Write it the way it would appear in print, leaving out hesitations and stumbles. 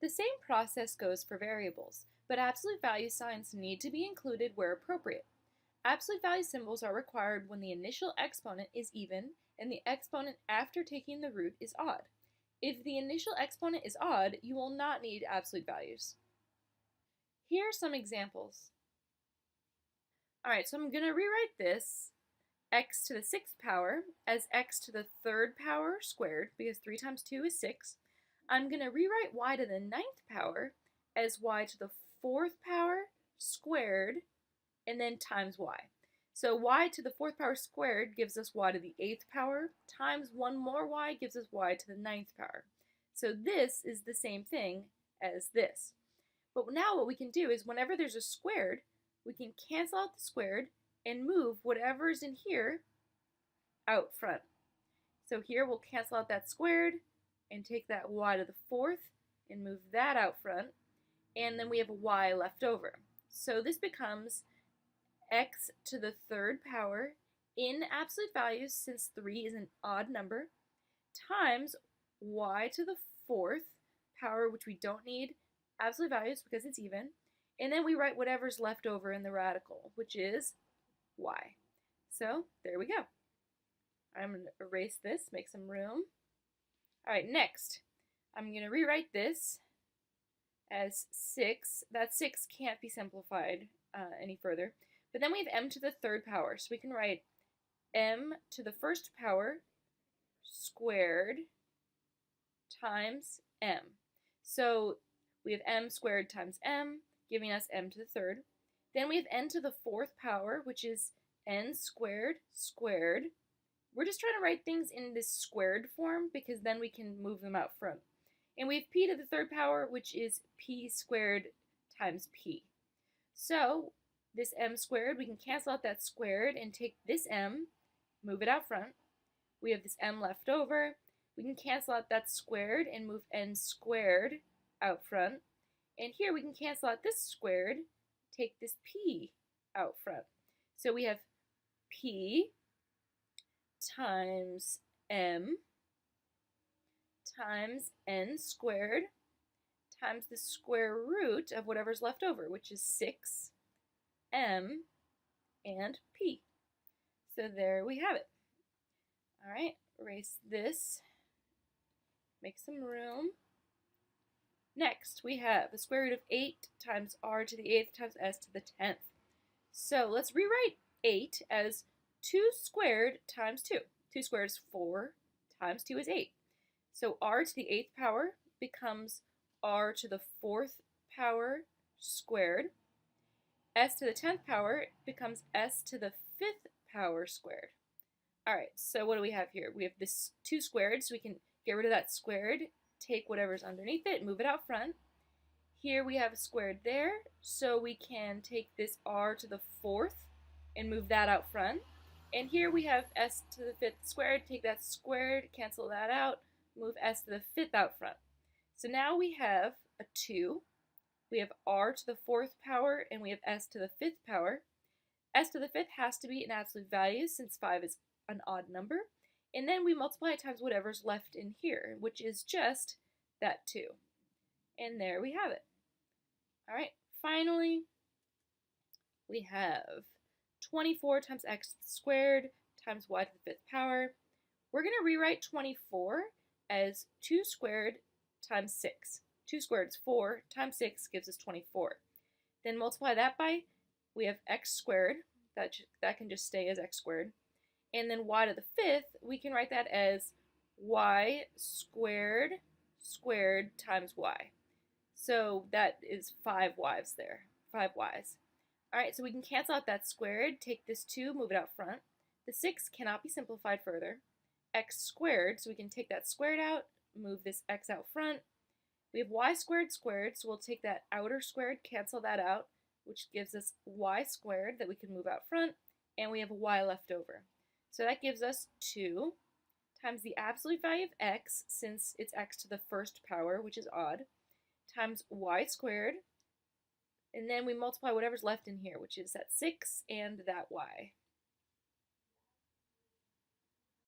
The same process goes for variables, but absolute value signs need to be included where appropriate. Absolute value symbols are required when the initial exponent is even and the exponent after taking the root is odd. If the initial exponent is odd, you will not need absolute values. Here are some examples. Alright, so I'm going to rewrite this x to the 6th power as x to the 3rd power squared, because 3 times 2 is 6. I'm going to rewrite y to the 9th power as y to the 4th power squared, and then times y. So y to the 4th power squared gives us y to the 8th power, times one more y gives us y to the 9th power. So this is the same thing as this. But now what we can do is whenever there's a squared, we can cancel out the squared and move whatever's in here out front. So here we'll cancel out that squared and take that y to the 4th and move that out front, and then we have a y left over. So this becomes x to the 3rd power in absolute values, since 3 is an odd number, times y to the 4th power, which we don't need absolute values because it's even, and then we write whatever's left over in the radical, which is y. So there we go. I'm going to erase this, make some room. Alright, next, I'm going to rewrite this as 6. That 6 can't be simplified any further. But then we have m to the 3rd power, so we can write m to the 1st power squared times m. So we have m squared times m, giving us m to the 3rd. Then we have n to the 4th power, which is n squared squared. We're just trying to write things in this squared form because then we can move them out front. And we have p to the 3rd power, which is p squared times p. So this m squared, we can cancel out that squared and take this m, move it out front. We have this m left over. We can cancel out that squared and move n squared out front. And here we can cancel out this squared, take this p out front. So we have p times m times n squared times the square root of whatever's left over, which is 6 m and p. So there we have it. Alright, erase this, make some room. Next, we have the square root of 8 times r to the 8th times s to the 10th. So let's rewrite 8 as 2 squared times 2. 2 squared is 4, times 2 is 8. So r to the 8th power becomes r to the 4th power squared. S to the 10th power becomes s to the 5th power squared. Alright, so what do we have here? We have this 2 squared, so we can get rid of that squared, take whatever's underneath it, move it out front. Here we have a squared there, so we can take this r to the 4th and move that out front. And here we have s to the 5th squared, take that squared, cancel that out, move s to the 5th out front. So now we have a 2, we have r to the 4th power, and we have s to the 5th power. S to the 5th has to be an absolute value since 5 is an odd number. And then we multiply it times whatever's left in here, which is just that 2. And there we have it. Alright, finally, we have 24 times x squared times y to the 5th power. We're going to rewrite 24 as 2 squared times 6. 2 squared is 4, times 6 gives us 24. Then multiply that by, we have x squared, that can just stay as x squared. And then y to the 5th, we can write that as y squared squared times y. So that is 5 y's there, 5 y's. Alright, so we can cancel out that squared, take this 2, move it out front. The 6 cannot be simplified further. X squared, so we can take that squared out, move this x out front. We have y squared squared, so we'll take that outer squared, cancel that out, which gives us y squared that we can move out front, and we have a y left over. So that gives us 2 times the absolute value of x, since it's x to the 1st power, which is odd, times y squared, and then we multiply whatever's left in here, which is that 6 and that y.